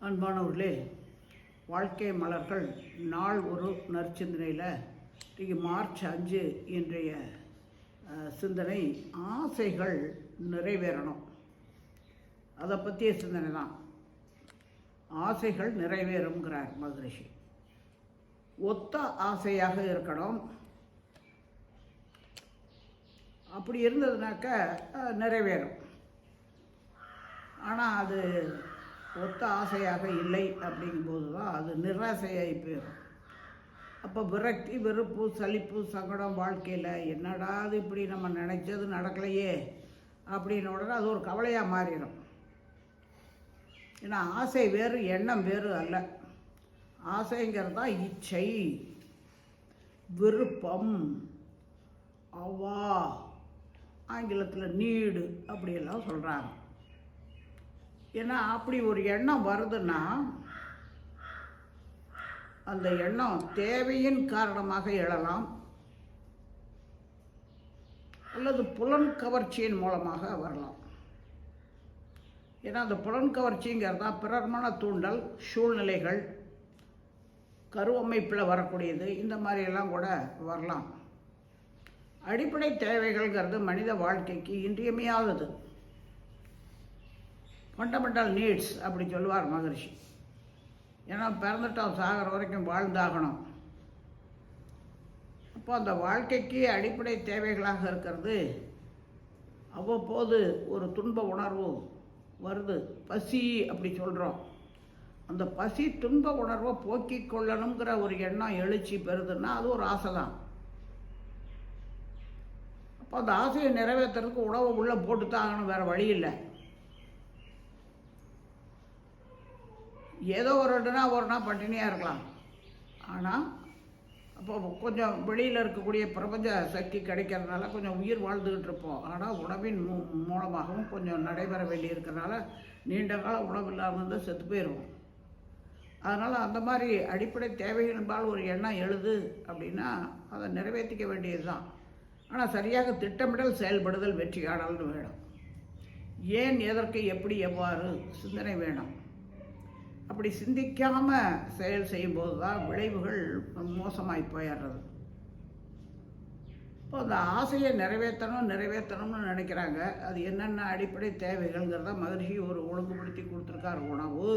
அன்பானவர்களே, வாழ்க்கை மலர்கள் நாள் ஒரு நற்சிந்தனையில் இன்றைக்கி மார்ச் 5 இன்றைய சிந்தனை ஆசைகள் நிறைவேறணும். அதை பற்றிய சிந்தனை தான். ஆசைகள் நிறைவேறுங்கிறார் மகரிஷி. ஒத்த ஆசையாக இருக்கணும். அப்படி இருந்ததுனாக்க நிறைவேறும். ஆனால் அது ஒத்த ஆசையாக இல்லை அப்படிங்கும்போது தான் அது நிராசையாகி போயிடும். அப்போ விரக்தி, வெறுப்பு, சலிப்பு, சங்கடம் வாழ்க்கையில் என்னடா அது இப்படி நம்ம நினைச்சது நடக்கலையே அப்படின்னு உடனே அது ஒரு கவலையாக மாறிடும். ஏன்னா ஆசை வேறு, எண்ணம் வேறு அல்ல. ஆசைங்கிறது தான் இச்சை, விருப்பம், அவா, ஆங்கிலத்தில் நீடு அப்படியெல்லாம் சொல்கிறாங்க. ஏன்னா அப்படி ஒரு எண்ணம் வருதுன்னா அந்த எண்ணம் தேவையின் காரணமாக எழலாம், அல்லது புலன் கவர்ச்சியின் மூலமாக வரலாம். ஏன்னா அந்த புலன் கவர்ச்சிங்கிறது தான் பிறர்மான தூண்டல், சூழ்நிலைகள், கருவமைப்பில் வரக்கூடியது, இந்த மாதிரியெல்லாம் கூட வரலாம். அடிப்படை தேவைகள்ங்கிறது மனித வாழ்க்கைக்கு இன்றியமையாதது. ஃபண்டமெண்டல் நீட்ஸ் அப்படி சொல்லுவார் மகரிஷி. ஏன்னா பிறந்துட்டோம், சாகிற வரைக்கும் வாழ்ந்தாகணும். அப்போ அந்த வாழ்க்கைக்கு அடிப்படை தேவைகளாக இருக்கிறது அவ்வப்போது ஒரு துன்ப உணர்வு வருது, பசி அப்படி சொல்கிறோம். அந்த பசி துன்ப உணர்வை போக்கிக் கொள்ளணுங்கிற ஒரு எண்ணம் எழுச்சி பெறுதுன்னா அது ஒரு ஆசை தான். அப்போ அந்த ஆசையை நிறைவேற்றுறதுக்கு உணவை உள்ளே போட்டு தான் ஆகணும், வேறு வழி இல்லை. ஏதோ ஒரு 2 நாள் ஒரு நாள் பட்டினியாக இருக்கலாம். ஆனால் அப்போ கொஞ்சம் வெளியில் இருக்கக்கூடிய பிரபஞ்ச சக்தி கிடைக்கிறதுனால கொஞ்சம் உயிர் வாழ்ந்துக்கிட்டு இருப்போம். ஆனால் உணவின் மூலமாகவும் கொஞ்சம் நடைபெற வேண்டி இருக்கிறனால நீண்ட காலம் உணவு இல்லாமல் இருந்தால் செத்து போயிடுவோம். அதனால் அந்த மாதிரி அடிப்படை தேவைகள்பால் ஒரு எண்ணம் எழுது அப்படின்னா அதை நிறைவேற்றிக்க வேண்டியது தான். ஆனால் சரியாக திட்டமிடல், செயல்படுதல், வெற்றி காணல்னு வேணும். ஏன், எதற்கு, எப்படி, எவ்வாறு சிந்தனை வேணும். அப்படி சிந்திக்காமல் செயல் செய்யும்போது தான் விளைவுகள் மோசமாகி போயிடுறது. இப்போ அந்த ஆசையை நிறைவேற்றணும்னு நினைக்கிறாங்க. அது என்னென்ன அடிப்படை தேவைகள்ங்கிறத மகரிஷி ஒரு ஒழுங்குபடுத்தி கொடுத்துருக்கார். உணவு,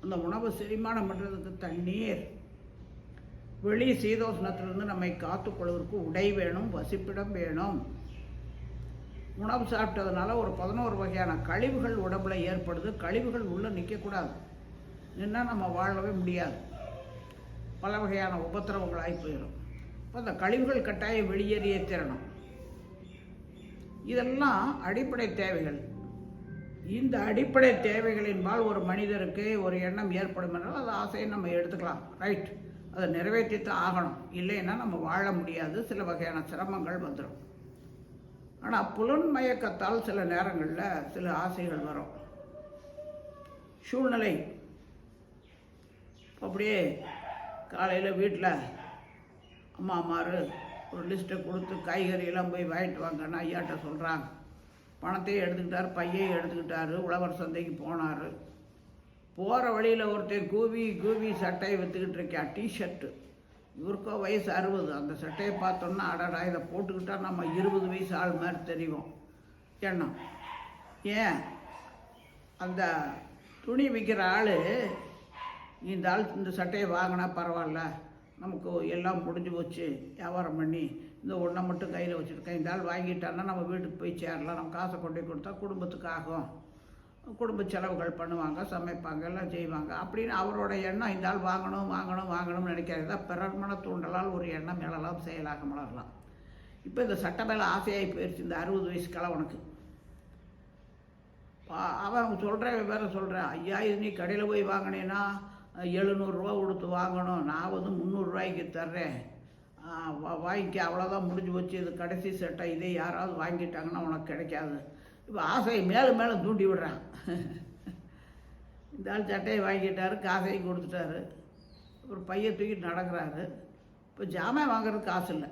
அந்த உணவு செரிமானம் பண்ணுறதுக்கு தண்ணீர், வெளி சீதோஷ்ணத்திலிருந்து நம்மை காத்துக்கொள்வதற்கு உடை வேணும், வசிப்பிடம் வேணும். உணவு சாப்பிட்டதுனால ஒரு 11 வகையான கழிவுகள் உடம்புல ஏற்படுது. கழிவுகள் உள்ளே நிற்கக்கூடாது, நின்னா நம்ம வாழவே முடியாது. பல வகையான உபத்திரவங்கள் ஆகி போயிடும். இப்போ அந்த கழிவுகள் கட்டாயம் வெளியேறியே தரணும். இதெல்லாம் அடிப்படை தேவைகள். இந்த அடிப்படை தேவைகளின்பால் ஒரு மனிதருக்கு ஒரு எண்ணம் ஏற்படும் என்றால் அது ஆசையை நம்ம எடுத்துக்கலாம். ரைட், அதை நிறைவேற்றித்தான் ஆகணும். இல்லைன்னா நம்ம வாழ முடியாது, சில வகையான சிரமங்கள் வந்துடும். ஆனால் புலன் மயக்கத்தால் சில நேரங்களில் சில ஆசைகள் வரும். சூழ்நிலை அப்படியே காலையில் வீட்டில் அம்மாமார் ஒரு லிஸ்ட்டை கொடுத்து காய்கறியெல்லாம் போய் வாங்கிட்டு வாங்கன்னா ஐயாட்ட சொல்கிறாங்க. பணத்தையும் எடுத்துக்கிட்டார், பையையும் எடுத்துக்கிட்டார், உழவர் சந்தைக்கு போனார். போகிற வழியில் ஒருத்தர் கூவி சட்டையை விற்றுக்கிட்டு இருக்கா, டிஷர்ட்டு. இவருக்கோ வயசு 60. அந்த சட்டையை பார்த்தோன்னா அடடா இதை போட்டுக்கிட்டால் நம்ம 20 வயசு ஆள் மாதிரி தெரியும் எண்ணம். ஏன், அந்த துணி விற்கிற ஆள் இந்த ஆள் இந்த சட்டையை வாங்கினா பரவாயில்ல, நமக்கு எல்லாம் முடிஞ்சு போச்சு, வியாபாரம் பண்ணி இந்த ஒன்றை மட்டும் கையில் வச்சுருக்கேன், இந்த ஆள் வாங்கிட்டான்னா நம்ம வீட்டுக்கு போய் சேரலாம், நம்ம காசை கொண்டு கொடுத்தா குடும்பத்துக்கு ஆகும், குடும்ப செலவுகள் பண்ணுவாங்க, சமைப்பாங்க, எல்லாம் செய்வாங்க அப்படின்னு அவரோட எண்ணம். இந்த ஆள் வாங்கணும்னு நினைக்கிறது தான் பிறர்மன தூண்டலால் ஒரு எண்ணம் எழலாம், செயலாக மலரலாம். இப்போ இந்த சட்டை மேலே ஆசையாகி போயிடுச்சு இந்த 60 வயசு கிழவனுக்கு. அவன் வேறு சொல்கிறேன், ஐயா இது நீ கடையில் போய் வாங்கினேன்னா 700 ரூபா கொடுத்து வாங்கணும், நான் 300 ரூபாய்க்கு தர்றேன், வாங்கிக்க, அவ்வளோதான், முடிஞ்சு போச்சு, இது கடைசி சட்டை, இதே யாராவது வாங்கிட்டாங்கன்னா உனக்கு கிடைக்காது. இப்போ ஆசையை மேலும் தூண்டி விடுறான். இந்த ஆள் சட்டையை வாங்கிட்டாரு, காசையும் கொடுத்துட்டாரு, ஒரு பையை தூக்கிட்டு நடக்கிறாரு. இப்போ ஜாமான் வாங்குறதுக்கு காசு இல்லை.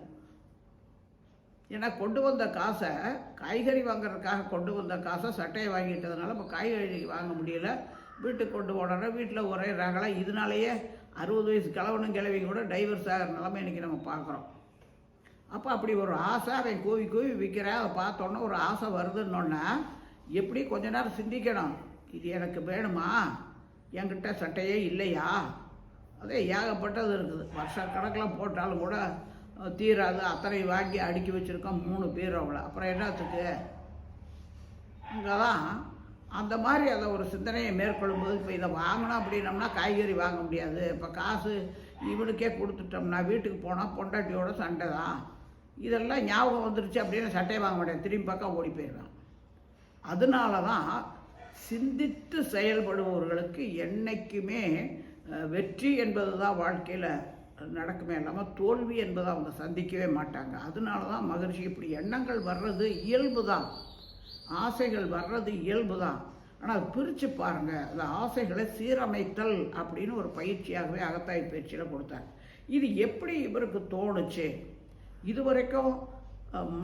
ஏன்னா கொண்டு வந்த காசை காய்கறி வாங்குறதுக்காக கொண்டு வந்த காசை சட்டையை வாங்கிட்டதுனால இப்போ காய்கறி வாங்க முடியல, வீட்டுக்கு கொண்டு போனோன்னா வீட்டில் ஒரே ரகலை. இதனாலேயே 60 வயசு கிழவிங்க கூட டைவர்ஸ் ஆகிற நிலைமை இன்றைக்கி நம்ம பார்க்குறோம். அப்போ அப்படி ஒரு ஆசை அவன் கூவி கூவி விற்கிறேன். அதை பார்த்தோன்னே ஒரு ஆசை வருதுன்னொன்னே எப்படி கொஞ்ச நேரம் சிந்திக்கணும், இது எனக்கு வேணுமா, என்கிட்ட சட்டையே இல்லையா, அதே ஏகப்பட்டது இருக்குது. வருஷ கணக்கில் போட்டாலும் கூட தீராது. அத்தனை வாங்கி அடுக்கி வச்சுருக்கோம் 3 பீரோவில். அப்புறம் என்னத்துக்கு? அங்கே தான் அந்த மாதிரி அதை ஒரு சிந்தனையை மேற்கொள்ளும்போது, இப்போ இதை வாங்கணும் அப்படின்னம்னா காய்கறி வாங்க முடியாது. இப்போ காசு இவனுக்கே கொடுத்துட்டோம்னா வீட்டுக்கு போனால் பொண்டாட்டியோட சண்டை தான். இதெல்லாம் ஞாபகம் வந்துருச்சு அப்படின்னு சட்டையை வாங்க மாட்டேன், திரும்பி பக்கம் ஓடி போயிடுவான். அதனால தான் சிந்தித்து செயல்படுபவர்களுக்கு என்றைக்குமே வெற்றி என்பது தான் வாழ்க்கையில் நடக்குமே இல்லாமல் தோல்வி என்பதை அவங்க சந்திக்கவே மாட்டாங்க. அதனால தான் மகரிஷி இப்படி எண்ணங்கள் வர்றது இயல்பு தான், ஆசைகள் வர்றது இயல்பு தான். ஆனால் பிரித்து பாருங்கள், அந்த ஆசைகளை சீரமைத்தல் அப்படின்னு ஒரு பயிற்சியாகவே அகத்தாய் பயிற்சியில் கொடுத்தாங்க. இது எப்படி இவருக்கு தோணுச்சு? இதுவரைக்கும்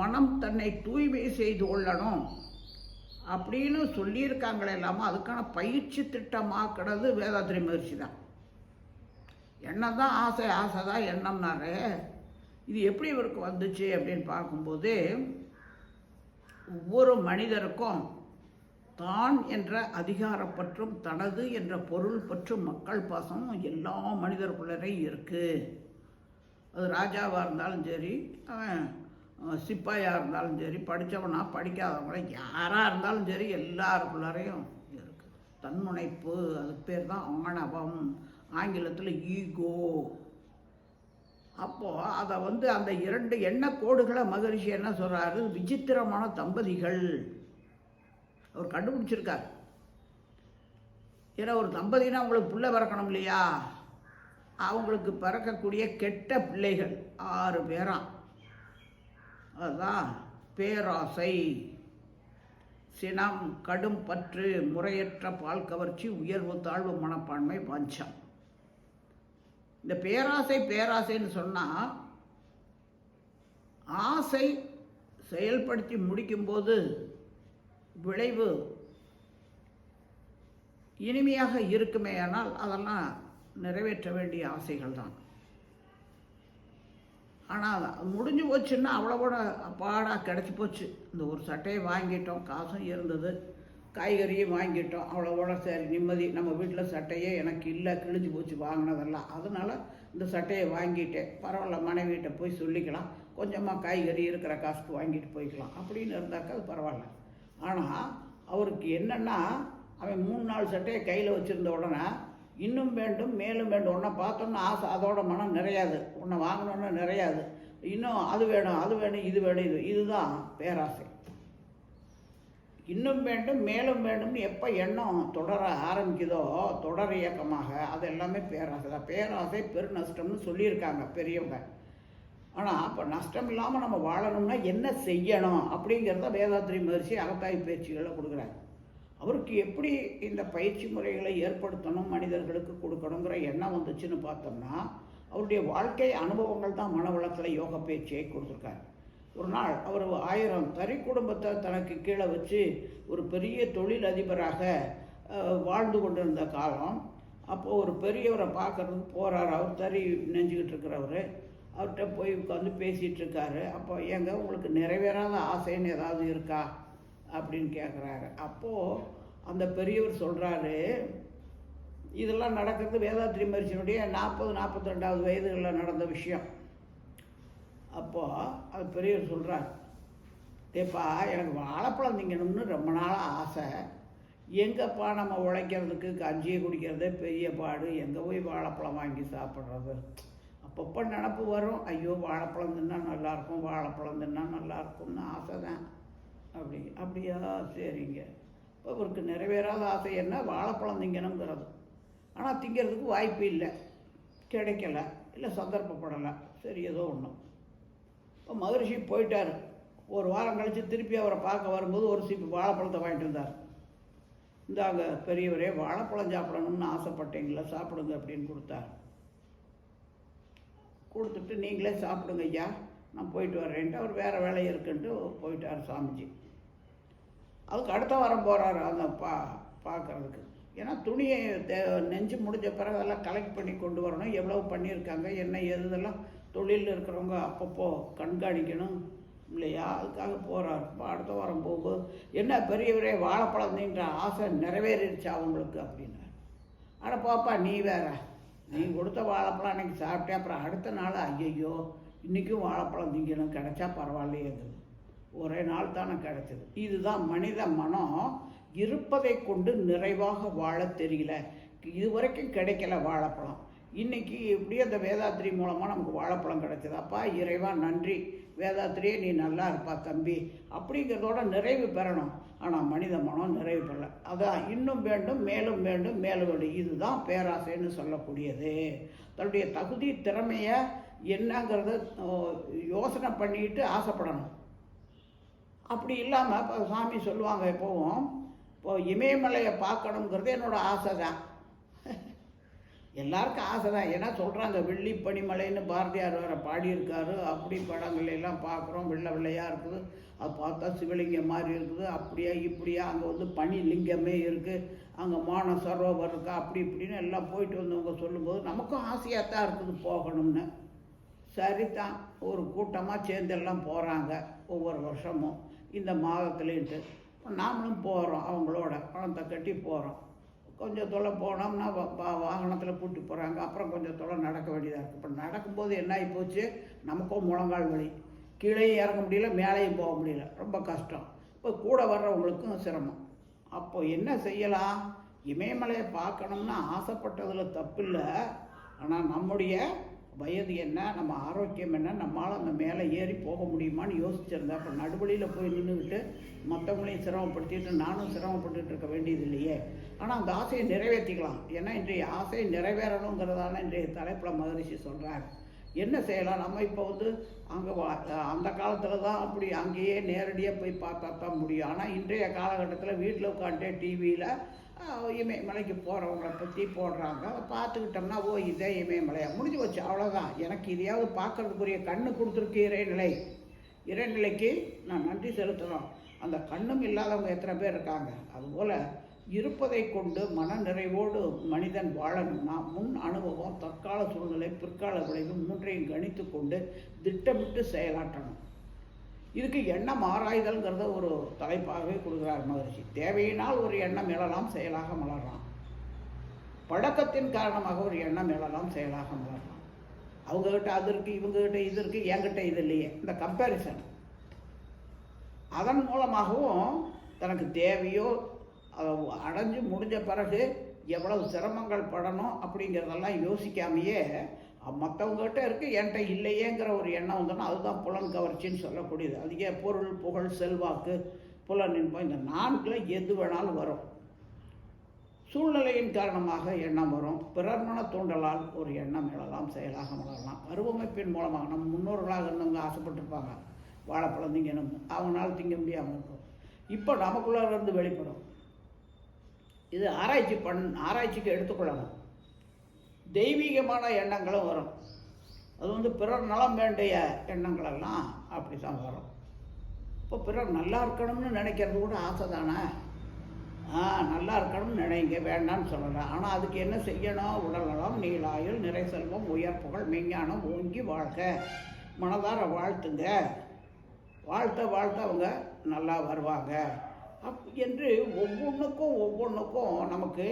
மனம் தன்னை தூய்மை செய்து கொள்ளணும் அப்படின்னு சொல்லியிருக்காங்களே இல்லாமல் அதுக்கான பயிற்சி திட்டமாக்கிறது வேதாத்திரி மகிழ்ச்சி தான். எண்ணம் தான் ஆசை, ஆசை தான் எண்ணம்னாரு. இது எப்படி இவருக்கு வந்துச்சு அப்படின்னு பார்க்கும்போது, ஒவ்வொரு மனிதருக்கும் தான் என்ற அதிகாரப்பற்றும் தனது என்ற பொருள் பற்றும் மக்கள் பாசமும் எல்லா மனிதருக்குள்ளரையும் இருக்குது. அது ராஜாவாக இருந்தாலும் சரி, அவன் சிப்பாயாக இருந்தாலும் சரி, படித்தவனா படிக்காதவங்கள யாராக இருந்தாலும் சரி, எல்லாருக்குள்ளாரையும் இருக்குது தன்முனைப்பு. அதுக்கு பேர் தான் ஆணவம், ஆங்கிலத்தில் ஈகோ. அப்போது அதை அந்த 2 எண்ணக்கோடுகளை மகரிஷி என்ன சொல்கிறாரு, விசித்திரமான தம்பதிகள் அவர் கண்டுபிடிச்சிருக்கார். ஏன்னா ஒரு தம்பதினா அவங்களுக்கு பிள்ளை பிறக்கணும் இல்லையா, அவங்களுக்கு பிறக்கக்கூடிய கெட்ட பிள்ளைகள் 6 பேராம். அதுதான் பேராசை, சினம், கடும் பற்று, முறையற்ற பால் கவர்ச்சி, உயர்வு தாழ்வு மனப்பான்மை, வஞ்சம். இந்த பேராசை பேராசைன்னு சொன்னால், ஆசை செயல்படுத்தி முடிக்கும்போது விளைவு இனிமையாக இருக்குமே, ஆனால் அதெல்லாம் நிறைவேற்ற வேண்டிய ஆசைகள் தான். ஆனால் முடிஞ்சு போச்சுன்னா அவ்வளோவோட அப்பாடாக கிடச்சி போச்சு. இந்த ஒரு சட்டையை வாங்கிட்டோம், காசும் இருந்தது, காய்கறியும் வாங்கிட்டோம், அவ்வளோவோட சரி நிம்மதி. நம்ம வீட்டில் சட்டையே எனக்கு இல்லை, கிழிஞ்சு போச்சு வாங்கினதெல்லாம். அதனால் இந்த சட்டையை வாங்கிட்டேன், பரவாயில்ல, மனைவிட்ட போய் சொல்லிக்கலாம், கொஞ்சமாக காய்கறி இருக்கிற காசுக்கு வாங்கிட்டு போய்க்கலாம் அப்படின்னு இருந்தாக்கா அது பரவாயில்ல. ஆனால் அவருக்கு என்னென்னா, அவன் 3-4 சட்டையை கையில் வச்சுருந்த உடனே இன்னும் வேண்டும் மேலும் வேண்டும். உன்னை பார்த்தோன்னா ஆசை, அதோட மனம் நிறையாது, உன்னை வாங்கணுன்னு நிறையாது, இன்னும் அது வேணும் இது வேணும், இதுதான் பேராசை. இன்னும் வேண்டும் மேலும் வேண்டும்னு எப்போ எண்ணம் தொடர ஆரம்பிக்குதோ, தொடர் இயக்கமாக, அது எல்லாமே பேராசை தான். பேராசை பெரு நஷ்டம்னு சொல்லியிருக்காங்க பெரியவங்க. ஆனால் அப்போ நஷ்டம் இல்லாமல் நம்ம வாழணும்னா என்ன செய்யணும் அப்படிங்கிறத வேதாத்திரி மகிழ்ச்சி அகத்தாய் பயிற்சிகளை கொடுக்குறாங்க. அவருக்கு எப்படி இந்த பயிற்சி முறைகளை ஏற்படுத்தணும், மனிதர்களுக்கு கொடுக்கணுங்கிற எண்ணம் வந்துச்சுன்னு பார்த்தோம்னா, அவருடைய வாழ்க்கை அனுபவங்கள் தான் மனவளத்தில் யோக பயிற்சியை கொடுத்துருக்காரு. ஒரு நாள் அவர் 1000 தறி குடும்பத்தை தனக்கு கீழே வச்சு ஒரு பெரிய தொழில் அதிபராக வாழ்ந்து கொண்டிருந்த காலம். அப்போது ஒரு பெரியவரை பார்க்கறதுக்கு போகிறார். அவர் தறி நெஞ்சுக்கிட்டு இருக்கிறவர். அவர்கிட்ட போய் உட்காந்து பேசிகிட்டு இருக்காரு. அப்போ ஏங்க உங்களுக்கு நிறைவேறாத ஆசைன்னு ஏதாவது இருக்கா அப்படின்னு கேட்குறாரு. அப்போது அந்த பெரியவர் சொல்கிறாரு, இதெல்லாம் நடக்கிறது வேதாத்திரி மகிழ்ச்சியினுடைய 40-42வது வயதுகளில் நடந்த விஷயம். அப்போது அது பெரியவர் சொல்கிறார், ஏப்பா எனக்கு வாழைப்பழம் திங்கணும்னு ரொம்ப நாளாக ஆசை, எங்கப்பா நம்ம உழைக்கிறதுக்கு கஞ்சியை குடிக்கிறதே பெரிய பாடு, எங்கே போய் வாழைப்பழம் வாங்கி சாப்பிட்றது? அப்பப்போ நினப்பு வரும், ஐயோ வாழைப்பழம் தின்னா நல்லாயிருக்கும், வாழைப்பழம் தின்னா நல்லாயிருக்கும்னு ஆசை தான். அப்படியா, சரிங்க. இப்போ அவருக்கு நிறைவேறாத ஆசை என்ன? வாழைப்பழம் திங்கணுங்கிறது. ஆனால் திங்கிறதுக்கு வாய்ப்பு இல்லை, கிடைக்கல, இல்லை சந்தர்ப்பப்படலை, சரி ஏதோ ஒன்று. இப்போ மகரிஷி போயிட்டார். ஒரு வாரம் கழித்து திருப்பி அவரை பார்க்க வரும்போது ஒரு சீப்பு வாழைப்பழத்தை வாங்கிட்டு இருந்தார். இந்தாங்க பெரியவரே, வாழைப்பழம் சாப்பிடணும்னு ஆசைப்பட்டீங்களா, சாப்பிடுங்க அப்படின்னு கொடுத்தார். கொடுத்துட்டு நீங்களே சாப்பிடுங்க ஐயா, நான் போயிட்டு வர்றேன்ட்டு அவர் வேறு வேலை இருக்குன்ட்டு போயிட்டார் சாமிஜி. அதுக்கு அடுத்த வாரம் போகிறாரு அந்த பார்க்குறதுக்கு. ஏன்னா துணியை நெஞ்சு முடிஞ்ச பிறகு அதெல்லாம் கலெக்ட் பண்ணி கொண்டு வரணும். எவ்வளவு பண்ணியிருக்காங்க, என்ன எதெல்லாம் தொழிலில் இருக்கிறவங்க அப்பப்போ கண்காணிக்கணும் இல்லையா, அதுக்காக போகிறார். இப்போ அடுத்த வாரம் போகும்போது என்ன பெரியவரே வாழைப்பழம் நீன்ற ஆசை நிறைவேறிடுச்சு அவங்களுக்கு அப்படின்னா. அட பாப்பா நீ வேற, நீ கொடுத்த வாழைப்பழம் அன்றைக்கி சாப்பிட்டேன், அப்புறம் அடுத்த நாள் ஐயையோ இன்றைக்கும் வாழைப்பழம் திங்கணும், கிடைச்சா பரவாயில்லையேது, ஒரே நாள் தானே கிடைச்சது. இதுதான் மனித மனம். இருப்பதை கொண்டு நிறைவாக வாழ தெரியல. இதுவரைக்கும் கிடைக்கல வாழைப்பழம், இன்றைக்கி எப்படியும் அந்த வேதாத்திரி மூலமாக நமக்கு வாழைப்பழம் கிடைச்சது. அப்பா இறைவா நன்றி, வேதாத்திரியே நீ நல்லா இருப்பா தம்பி அப்படிங்கிறதோட நிறைவு பெறணும். ஆனால் மனித மனம் நிறைவு பெறல. அதான் இன்னும் வேண்டும், மேலும் வேண்டும், மேலும் வேண்டும். இதுதான் பேராசைன்னு சொல்லக்கூடியது. தன்னுடைய தகுதி திறமையை என்னங்கிறத யோசனை பண்ணிட்டு ஆசைப்படணும். அப்படி இல்லாமல் இப்போ சாமி சொல்லுவாங்க எப்போவும், இப்போது இமயமலையை பார்க்கணுங்கிறது என்னோடய ஆசை தான். எல்லாருக்கும் ஆசை தான். ஏன்னா சொல்கிறாங்க வெள்ளி பனிமலைன்னு பாரதியார் வேறு பாடியிருக்காரு. அப்படி படங்கள்லாம் பார்க்குறோம், வெள்ளை வெள்ளையாக இருக்குது, அது பார்த்தா சிவலிங்கம் மாதிரி இருக்குது, அப்படியா இப்படியா, அங்கே வந்து பனி லிங்கமே இருக்குது, அங்கே மான சரோவர் இருக்கா, அப்படி இப்படின்னு எல்லாம் போயிட்டு வந்தவங்க சொல்லும்போது நமக்கும் ஆசையாக தான் இருக்குது போகணும்னு. சரிதான், ஒரு கூட்டமாக சேர்ந்தெல்லாம் போகிறாங்க ஒவ்வொரு வருஷமும் இந்த மாதத்துலேன்ட்டு. நாமளும் போகிறோம், அவங்களோட பணத்தை கட்டி போகிறோம். கொஞ்சம் தொலை போனோம்னா வாகனத்தில் கூட்டி போகிறாங்க, அப்புறம் கொஞ்சம் தொலை நடக்க வேண்டியதாக இருக்குது. இப்போ நடக்கும்போது என்ன ஆகி போச்சு, நமக்கும் முழங்கால் வலி, கீழே இறங்க முடியல, மேலேயும் போக முடியல, ரொம்ப கஷ்டம். இப்போ கூட வர்றவங்களுக்கும் சிரமம். அப்போ என்ன செய்யலாம், இமயமலையை பார்க்கணும்னா ஆசைப்பட்டதில் தப்பில்லை. ஆனால் நம்முடைய வயது என்ன, நம்ம ஆரோக்கியம் என்ன, நம்மளால் அந்த மேலே ஏறி போக முடியுமான்னு யோசிச்சிருந்தேன். அப்போ நடுவழியில் போய் நின்றுக்கிட்டு மற்றவங்களையும் சிரமப்படுத்திட்டு நானும் சிரமப்பட்டுட்டு இருக்க வேண்டியது இல்லையே. ஆனால் அந்த ஆசையை நிறைவேற்றிக்கலாம். ஏன்னா இன்றைய ஆசையை நிறைவேறணுங்கிறதான இன்றைய தலைப்பில் மகரிஷி சொல்கிறார். என்ன செய்யலாம், நம்ம இப்போ வந்து அங்கே அந்த காலத்தில் தான் அப்படி அங்கேயே நேரடியாக போய் பார்த்தா தான் முடியும். ஆனால் இன்றைய காலகட்டத்தில் வீட்டில் உட்காந்துட்டே டிவியில் இமயமலைக்கு போகிறவங்கள பற்றி போடுறாங்க, பார்த்துக்கிட்டோம்னா ஓ இதே இமயமலையா முடிஞ்சு வச்சு, அவ்வளோதான். எனக்கு இதையாவது பார்க்கறதுக்குரிய கண்ணு கொடுத்துருக்கு இறைநிலை. இறைநிலைக்கு நான் நன்றி செலுத்தணும். அந்த கண்ணும் இல்லாதவங்க எத்தனை பேர் இருக்காங்க. அதுபோல் இருப்பதை கொண்டு மன நிறைவோடு மனிதன் வாழணும்னா முன் அனுபவம், தற்கால சூழ்நிலை, பிற்கால விளைவு மூன்றையும் கணித்து கொண்டு திட்டமிட்டு செயலாற்றணும். இதுக்கு எண்ணம் ஆராய்தல்ங்கிறத ஒரு தலைப்பாகவே கொடுக்குறார் மகரிஷி. தேவையினால் ஒரு எண்ணம் எழலாம், செயலாக மலரலாம். பழக்கத்தின் காரணமாக ஒரு எண்ணம் எழலாம், செயலாக மலரலாம். அவங்ககிட்ட அது இருக்குது, இவங்ககிட்ட இது இருக்குது, என்கிட்ட இது இல்லையே, இந்த கம்பேரிசன். அதன் மூலமாகவும் தனக்கு தேவையோ அடைஞ்சு முடிஞ்ச பிறகு எவ்வளவு சிரமங்கள் படணும் அப்படிங்கிறதெல்லாம் யோசிக்காமையே மற்றவங்ககிட்ட இருக்குது என்கிட்ட இல்லையேங்கிற ஒரு எண்ணம் வந்தோன்னா அதுதான் புலன் கவர்ச்சின்னு சொல்லக்கூடியது. அதிக பொருள், புகழ், செல்வாக்கு, புலன் இன்பம், இந்த நான்கில் எது வேணாலும் வரும். சூழ்நிலையின் காரணமாக எண்ணம் வரும். பிறர் மன தூண்டலால் ஒரு எண்ணம் எழலாம், செயலாக மலரலாம். அருவமைப்பின் மூலமாக நம்ம முன்னோர்களாக இருந்தவங்க ஆசைப்பட்டிருப்பாங்க வாழைப்பழம் திங்கணும், அவங்களால திங்க முடியாமல் இருக்கும். இப்போ நமக்குள்ளே இருந்து வெளிப்படும். இது ஆராய்ச்சிக்கு எடுத்துக்கொள்ளணும். தெய்வீகமான எண்ணங்களும் வரும். அது வந்து பிறர் நலம் வேண்டிய எண்ணங்களெல்லாம் அப்படி தான் வரும். இப்போ பிறர் நல்லா இருக்கணும்னு நினைக்கிறது கூட ஆசை தானே. நல்லா இருக்கணும்னு நினைங்க, வேண்டான்னு சொல்லலாம். ஆனால் அதுக்கு என்ன செய்யணும், உடல்நலம், நீளாயுள், நிறை செல்வம், உயர் புகழ், மெஞ்ஞானம் ஓங்கி வாழ்க, மனதார வாழ்த்துங்க, வாழ்த்த அவங்க நல்லா வருவாங்க என்று ஒவ்வொன்றுக்கும் நமக்கு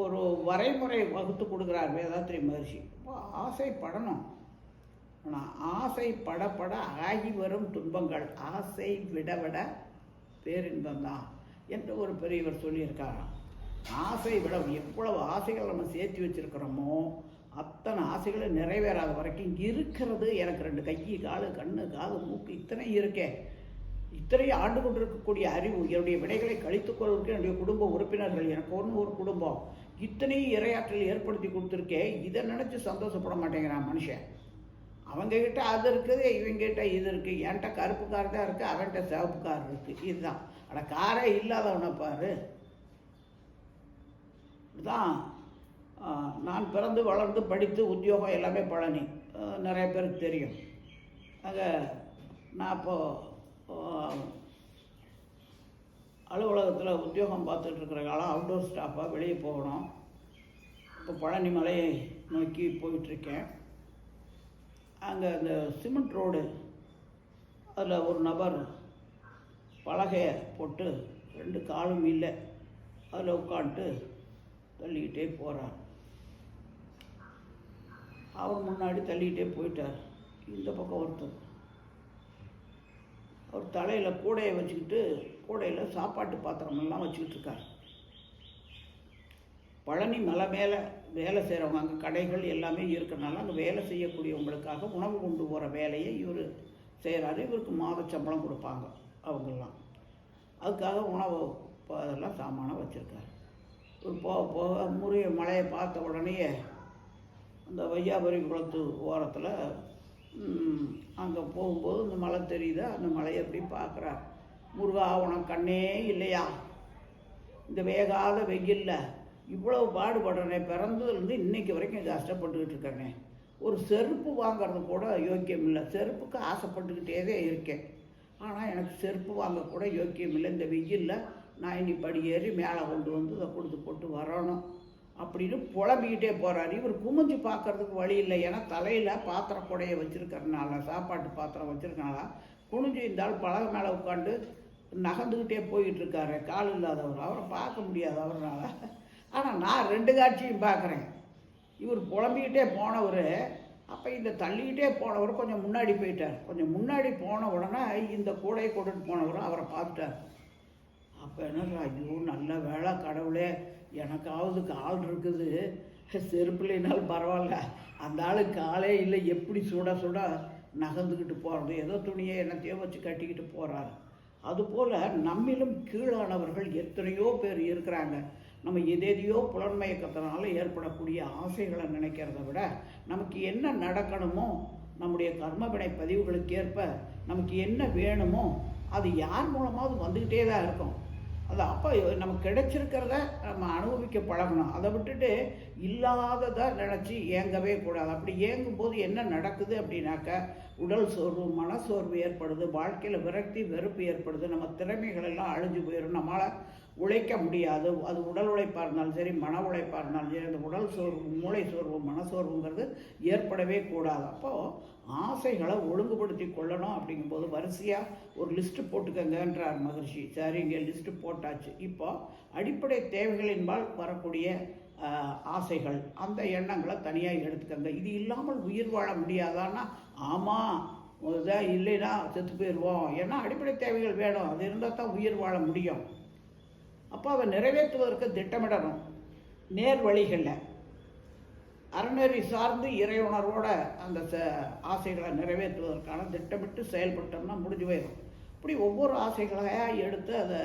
ஒரு வரைமுறை வகுத்து கொடுக்குறார் வேதாத்திரி மகரிஷி. ஆசைப்படணும். ஆனால் ஆசைப்பட ஆகி வரும் துன்பங்கள் ஆசை விட பேரின்பம்தான் என்று ஒரு பெரியவர் சொல்லியிருக்காராம். ஆசை விட எவ்வளவு ஆசைகள் நம்ம சேர்த்து வச்சுருக்கிறோமோ அத்தனை ஆசைகளை நிறைவேறாத வரைக்கும் இருக்கிறது. எனக்கு 2 கை, காலு, கண்ணு, காது, மூக்கு இத்தனை இருக்கே, இத்தனை ஆண்டு கொண்டு இருக்கக்கூடிய அறிவு, என்னுடைய வினைகளை கழித்துக் கொள்வதற்கு என்னுடைய குடும்ப உறுப்பினர்கள், எனக்கு ஒரு குடும்பம், இத்தனையும் இரையாற்றல் ஏற்படுத்தி கொடுத்துருக்கேன். இதை நினச்சி சந்தோஷப்பட மாட்டேங்கிறான் மனுஷன். அவங்கக்கிட்ட அது இருக்குது, இவங்ககிட்ட இது இருக்குது. என்கிட்ட கருப்பு கார் தான் இருக்குது, அவன்கிட்ட சிவப்பு கார் இருக்குது. இதுதான். ஆனால் காரே இல்லாதவனை பாரு. இதுதான் நான் பிறந்து வளர்ந்து படித்து உத்தியோகம் எல்லாமே பழனி, நிறைய பேருக்கு தெரியும். அங்கே நான் இப்போது அலுவலகத்தில் உத்தியோகம் பார்த்துட்டு இருக்கிற காலம் அவுட்டோர் ஸ்டாஃபாக வெளியே போகணும். இப்போ பழனி மலையை நோக்கி போயிட்டுருக்கேன். அங்கே அந்த சிமெண்ட் ரோடு, அதில் ஒரு நபர் பலகையை போட்டு 2 காலும் இல்லை, அதில் உட்காந்துட்டு தள்ளிக்கிட்டே போகிறார். அவர் முன்னாடி தள்ளிக்கிட்டே போயிட்டார். இந்த பக்கம் ஒருத்தர், அவர் தலையில் கூடையை வச்சுக்கிட்டு, கூடையில் சாப்பாட்டு பாத்திரமெல்லாம் வச்சுக்கிட்டு இருக்கார். பழனி மலை மேலே வேலை செய்கிறவங்க, அங்கே கடைகள் எல்லாமே இருக்கிறனால அங்கே வேலை செய்யக்கூடியவங்களுக்காக உணவு கொண்டு போகிற வேலையை இவர் செய்கிறாரு. இவருக்கு மாத சம்பளம் கொடுப்பாங்க அவங்கெல்லாம். அதுக்காக உணவு அதெல்லாம் சாமானை வச்சுருக்காரு. இவர் போக போக முறிய மலையை பார்த்த உடனேயே அந்த வையாபுரி குளத்து ஓரத்தில் அங்கே போகும்போது இந்த மலை தெரியுதா, அந்த மலையை எப்படி பார்க்குறார். முருகா, உனக்கு கண்ணே இல்லையா? இந்த வேகாத வெயில்ல இவ்வளவு பாடுபடுறேனே, பிறந்ததுலேருந்து இன்னைக்கு வரைக்கும் கஷ்டப்பட்டுக்கிட்டு இருக்கேனே, ஒரு செருப்பு வாங்கிறது கூட யோக்கியம் இல்லை. செருப்புக்கு ஆசைப்பட்டுக்கிட்டே தான் இருக்கேன், ஆனால் எனக்கு செருப்பு வாங்கக்கூட யோக்கியம் இல்லை. இந்த வெயிலில் நான் இனி படி ஏறி மேலே கொண்டு வந்து இதை கொடுத்து போட்டு வரணும் அப்படின்னு புலம்பிக்கிட்டே போகிறார். இவர் குமிஞ்சு பார்க்கறதுக்கு வழி இல்லை. ஏன்னா தலையில் பாத்திர கூடையை வச்சுருக்கறனால, சாப்பாட்டு பாத்திரம் வச்சுருக்கனால குனிஞ்சு இருந்தால் பலகை மேலே உட்காந்து நகர்ந்துக்கிட்டே போயிட்டு இருக்காரு. கால் இல்லாதவர், அவரை பார்க்க முடியாது அவரால். ஆனால் நான் 2 காட்சியும் பார்க்குறேன். இவர் புலம்பிக்கிட்டே போனவர், அப்போ இந்த தள்ளிக்கிட்டே போனவர் கொஞ்சம் முன்னாடி போயிட்டார். கொஞ்சம் முன்னாடி போன உடனே இந்த கூடையை கொண்டுட்டு போனவரும் அவரை பார்த்துட்டார். அப்போ என்ன, ஐயோ நல்ல வேலை கடவுளே, எனக்காவது கால் இருக்குது, செருப்புலைனாலும் பரவாயில்ல, அந்த ஆளுக்கு காலே இல்லை, எப்படி சுட சுட நகர்ந்துக்கிட்டு போகிறது, ஏதோ துணியை என்னத்தையோ வச்சு கட்டிக்கிட்டு போகிறாரு. அதுபோல் நம்மிலும் கீழானவர்கள் எத்தனையோ பேர் இருக்கிறாங்க. நம்ம எதையோ புலன்மயக்கத்தினால ஏற்படக்கூடிய ஆசைகளை நினைக்கிறத விட, நமக்கு என்ன நடக்கணுமோ, நம்முடைய கர்மவினை பதிவுகளுக்கு ஏற்ப நமக்கு என்ன வேணுமோ அது யார் மூலமாவது வந்துக்கிட்டே தான் இருக்கும். அது அப்போ நமக்கு கிடைச்சிருக்கிறத நம்ம அனுபவிக்க பழகணும். அதை விட்டுட்டு இல்லாததை நினச்சி ஏங்கவே கூடாது. அப்படி ஏங்கும்போது என்ன நடக்குது அப்படின்னாக்க, உடல் சோர்வு, மனசோர்வு ஏற்படுது, வாழ்க்கையில் விரக்தி வெறுப்பு ஏற்படுது, நம்ம திறமைகள் எல்லாம் அழிஞ்சு போயிடும், நம்மளால் உழைக்க முடியாது. அது உடல் உழைப்பாக இருந்தாலும் சரி, மன உழைப்பாக இருந்தாலும் சரி, அந்த உடல் சோர்வு, மூளை சோர்வு, மனசோர்வுங்கிறது ஏற்படவே கூடாது. அப்போது ஆசைகளை ஒழுங்குபடுத்தி கொள்ளணும். அப்படிங்கும்போது வரிசையாக ஒரு லிஸ்ட்டு போட்டுக்கங்கன்றார் மகர்ஷி. சரி, இங்கே லிஸ்ட்டு போட்டாச்சு. இப்போ அடிப்படை தேவைகளின்பால் வரக்கூடிய ஆசைகள், அந்த எண்ணங்களை தனியாக எடுத்துக்கங்க. இது இல்லாமல் உயிர் வாழ முடியாதான்னா, ஆமாம், இதான் இல்லைன்னா செத்து போயிடுவோம். ஏன்னா அடிப்படை தேவைகள் வேணும், அது இருந்தால் தான் உயிர் வாழ முடியும். அப்போ அதை நிறைவேற்றுவதற்கு திட்டமிடணும். நேர் வழிகளில் அறநெறி சார்ந்து இறையுணர்வோட அந்த ஆசைகளை நிறைவேற்றுவதற்கான திட்டமிட்டு செயல்பட்டோம்னா முடிஞ்சு போயிடும். இப்படி ஒவ்வொரு ஆசைகளையாக எடுத்து அதை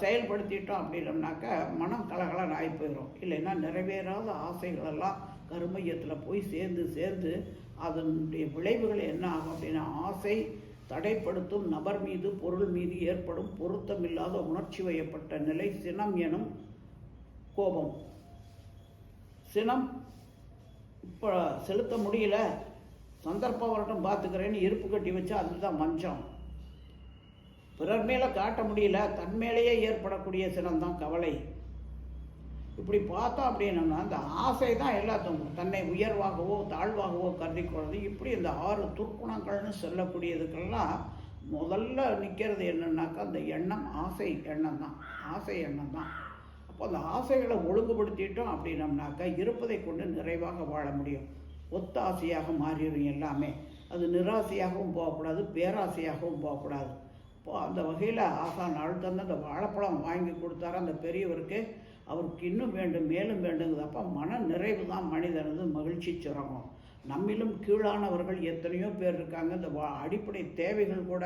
செயல்படுத்திட்டோம் அப்படின்னோம்னாக்கா மனம் கலகலன்னு ஆகி போயிடும். இல்லைன்னா நிறைவேறாத ஆசைகளெல்லாம் கருமையத்தில் போய் சேர்ந்து அதனுடைய விளைவுகள் என்ன ஆகும் அப்படின்னா, ஆசை தடைப்படுத்தும் நபர் மீது, பொருள் மீது ஏற்படும் பொருத்தமில்லாத உணர்ச்சி வயப்பட்ட நிலை சினம் எனும் கோபம். சினம் இப்போ செலுத்த முடியல, சந்தர்ப்பம் வரட்டும் பார்த்துக்கிறேன்னு இருப்பு கட்டி வச்சா அதுதான் மஞ்சம். பிறர் மேலே காட்ட முடியல, தன் மேலேயே ஏற்படக்கூடிய சினம்தான் கவலை. இப்படி பார்த்தோம் அப்படின்னோம்னா, அந்த ஆசை தான் எல்லாத்துக்கும் தன்னை உயர்வாகவோ தாழ்வாகவோ கருதிக்கொள்வது. இப்படி இந்த 6 துர்க்குணங்கள்னு சொல்லக்கூடியதுக்கெல்லாம் முதல்ல நிற்கிறது என்னன்னாக்கா, அந்த எண்ணம், ஆசை எண்ணம் தான். ஆசை எண்ணம் தான். அப்போ அந்த ஆசைகளை ஒழுங்குபடுத்திட்டோம் அப்படின்னோம்னாக்கா இருப்பதை கொண்டு நிறைவாக வாழ முடியும். ஒத்த ஆசையாக மாறிடும் எல்லாமே. அது நிராசையாகவும் போகக்கூடாது, பேராசையாகவும் போகக்கூடாது. இப்போது அந்த வகையில் ஆசான் அழுத்தந்து அந்த வாழைப்பழம் வாங்கி கொடுத்தாரு அந்த பெரியவருக்கு. அவருக்கு இன்னும் வேண்டும், மேலும் வேண்டுங்குது. அப்போ மன நிறைவு தான் மனிதனது மகிழ்ச்சி சுரங்கம். நம்மிலும் கீழானவர்கள் எத்தனையோ பேர் இருக்காங்க, இந்த அடிப்படை தேவைகள் கூட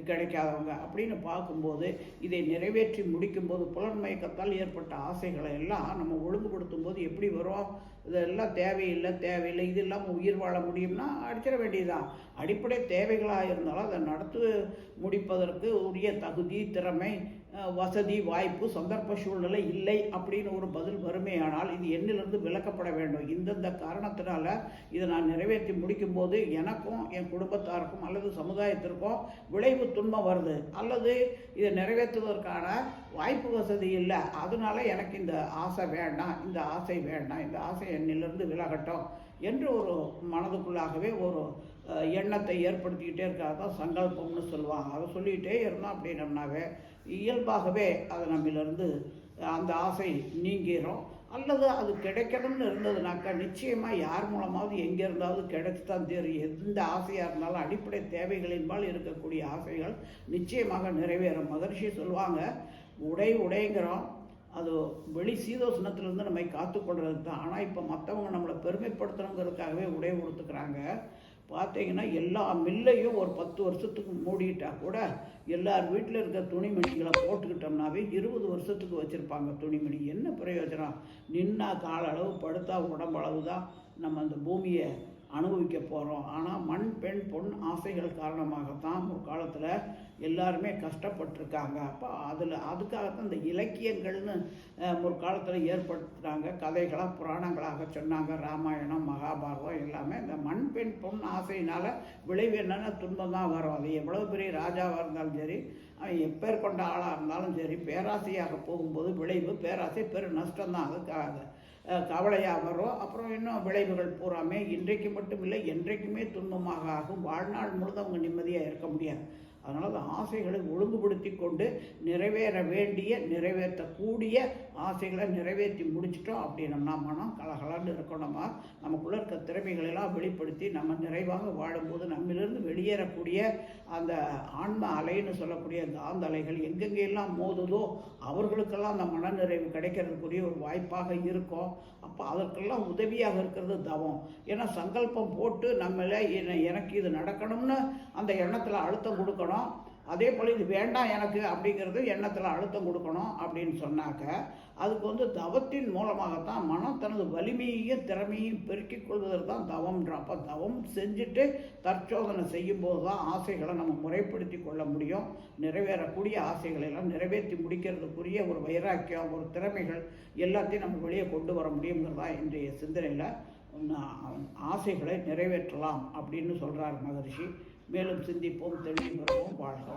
கிடைக்காதவங்க. அப்படின்னு பார்க்கும்போது இதை நிறைவேற்றி முடிக்கும்போது புலன்மயக்கத்தால் ஏற்பட்ட ஆசைகளை எல்லாம் நம்ம ஒழுங்குபடுத்தும் போது எப்படி வரும்? இதெல்லாம் தேவையில்லை, இது இல்லாமல் உயிர் வாழ முடியும்னா அடிச்சிட வேண்டியதுதான். அடிப்படை தேவைகளாக இருந்தாலும் அதை நடத்து முடிப்பதற்கு உரிய தகுதி, திறமை வசதி வாய்ப்பு சந்தர்ப்ப சூழ்நிலை இல்லை அப்படின்னு ஒரு பதில் வறுமையானால் இது என்னிலிருந்து விலக்கப்பட வேண்டும். இந்தந்த காரணத்தினால இதை நான் நிறைவேற்றி முடிக்கும்போது எனக்கும் என் குடும்பத்தாருக்கும் அல்லது சமுதாயத்திற்கும் விளைவு துன்பம் வருது, அல்லது இதை நிறைவேற்றுவதற்கான வாய்ப்பு வசதி இல்லை, அதனால எனக்கு இந்த ஆசை வேண்டாம், இந்த ஆசை வேண்டாம், இந்த ஆசை என்னிலிருந்து விலகட்டும் என்று ஒரு மனதுக்குள்ளாகவே ஒரு எண்ணத்தை ஏற்படுத்திக்கிட்டே இருக்காது தான் சங்கல்பம்னு சொல்லுவாங்க. அதை சொல்லிக்கிட்டே இருந்தோம் அப்படின்னம்னாவே இயல்பாகவே அது நம்மிலிருந்து அந்த ஆசை நீங்கிரும். அல்லது அது கிடைக்கணும்னு இருந்ததுனாக்கா நிச்சயமாக யார் மூலமாவது எங்கே இருந்தாவது கிடைச்சி தான் தெரியும். எந்த ஆசையாக இருந்தாலும் அடிப்படை தேவைகளின்பால் இருக்கக்கூடிய ஆசைகள் நிச்சயமாக நிறைவேறும். மகரிஷி சொல்லுவாங்க, உடைங்கிறோம் அது வெளி சீதோஷ்ணத்திலேருந்து நம்மை காத்துக்கொள்கிறது தான். ஆனால் இப்போ மற்றவங்க நம்மளை பெருமைப்படுத்தணுங்கிறதுக்காகவே உடை கொடுத்துக்கிறாங்க. பார்த்தீங்கன்னா எல்லா மில்லையும் ஒரு 10 வருஷத்துக்கு மூடிட்டா கூட எல்லார் வீட்டில் இருக்க துணிமணிகளை போட்டுக்கிட்டோம்னாவே 20 வருஷத்துக்கு வச்சுருப்பாங்க துணிமணி. என்ன பிரயோஜனம்? நின்னா கால அளவு, படுத்தா உடம்பளவு தான் நம்ம அந்த பூமியை அனுபவிக்க போகிறோம். ஆனால் மண் பெண் பொன் ஆசைகள் காரணமாகத்தான் முற்காலத்தில் எல்லாருமே கஷ்டப்பட்டிருக்காங்க. அப்போ அதுக்காகத்தான் இந்த இலக்கியங்கள்னு முற்காலத்தில் ஏற்படுத்துகிறாங்க. கதைகளாக புராணங்களாக சொன்னாங்க. ராமாயணம் மகாபாரதம் எல்லாமே இந்த மண் பெண் பொன் ஆசையினால் விளைவு என்னென்ன துன்பம் தான் வரும். அது எவ்வளோ பெரிய ராஜாவாக இருந்தாலும் சரி, எப்பேர் கொண்ட ஆளாக இருந்தாலும் சரி, பேராசையாக போகும்போது விளைவு பேராசை பெரு நஷ்டம்தான். அதுக்காக கவலையாக வரும். அப்புறம் இன்னும் விளைவுகள் பூராமே இன்றைக்கு மட்டும் இல்லை என்றைக்குமே துன்பமாக ஆகும். வாழ்நாள் முழுதும் அவங்க நிம்மதியாக இருக்க முடியாது. அதனால் அந்த ஆசைகளை ஒழுங்குபடுத்தி கொண்டு நிறைவேற வேண்டிய நிறைவேற்றக்கூடிய ஆசைகளை நிறைவேற்றி முடிச்சிட்டோம் அப்படின்னம்னா மனம் கலகலன்னு இருக்கணுமா. நமக்குள்ளே இருக்க திறமைகளெல்லாம் வெளிப்படுத்தி நம்ம நிறைவாக வாழும்போது நம்மிலிருந்து வெளியேறக்கூடிய அந்த ஆன்ம அலைன்னு சொல்லக்கூடிய காந்த அலைகள் எங்கெங்கெல்லாம் மோதுதோ அவர்களுக்கெல்லாம் அந்த மனநிறைவு கிடைக்கிறதுக்குரிய ஒரு வாய்ப்பாக இருக்கும். அப்போ அதற்கெல்லாம் உதவியாக இருக்கிறது தவம். ஏன்னா சங்கல்பம் போட்டு நம்மளே எனக்கு இது நடக்கணும்னு அந்த எண்ணத்தில் அழுத்தம் கொடுக்கணும். அதே போல் இது வேண்டாம் எனக்கு அப்படிங்கிறது எண்ணத்தில் அழுத்தம் கொடுக்கணும் அப்படின்னு சொன்னாக்க அதுக்கு தவத்தின் மூலமாகத்தான் மனம் தனது வலிமையையும் திறமையும் பெருக்கிக் கொள்வதற்கு தான் தவம்ன்ற. அப்போ தவம் செஞ்சுட்டு தற்சோதனை செய்யும்போது தான் ஆசைகளை நம்ம முறைப்படுத்தி கொள்ள முடியும். நிறைவேறக்கூடிய ஆசைகளெல்லாம் நிறைவேற்றி முடிக்கிறதுக்குரிய ஒரு வைராக்கியம், ஒரு திறமைகள் எல்லாத்தையும் நம்ம வெளியே கொண்டு வர முடியுங்கிறதா இன்றைய சிந்தனையில் ஆசைகளை நிறைவேற்றலாம் அப்படின்னு சொல்கிறார் மகரிஷி. மேலும் சிந்திப்போம், தெளிவு பெறுவோம், வாழ்க.